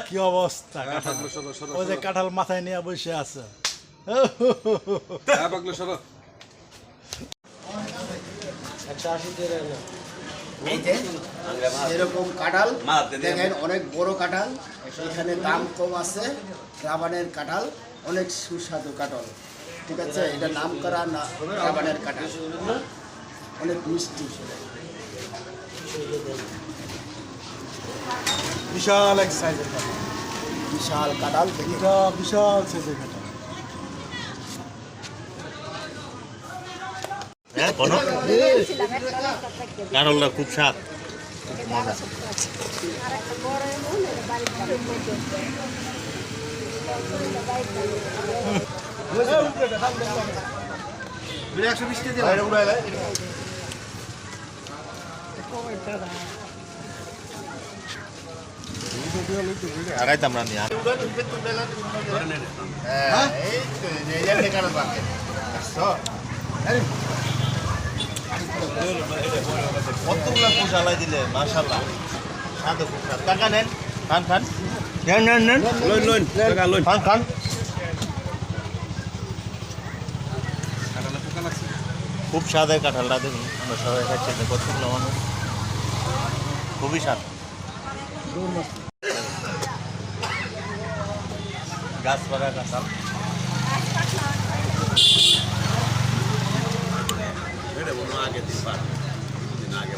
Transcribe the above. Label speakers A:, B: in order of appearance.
A: কি অবস্থা কাঁঠাল ওই যে কাঁঠাল মাথায় নিয়ে বসে আছে
B: এই যে এরকম কাঁঠাল দেখেন অনেক বড় কাঁঠাল এখানে দাম কম আছে রাবানের কাঁঠাল অনেক সুস্বাদু কাঁঠাল ঠিক আছে এটা নাম করা না রাবানের কাঁঠাল অনেক মিষ্টি
A: বিশাল এক সাইজের কাঁঠাল
B: বিশাল কাঁঠাল
A: এটা বিশাল সাইজের কাঁঠাল
C: কাঁঠালটা খুব স্বাদ আগাইতাম রানি কতগুলো পোষালাই দিলে মাশাআল্লাহ সাদে খুব স্বাদ টাকা নেন খান খান নেন খান খান খুব স্বাদের কাঁঠালটা দেখুন আমরা সবাই খাচ্ছি কতগুলো মানুষ খুবই স্বাদ গাছপালা কাঁঠাল আগে 3 বার আগে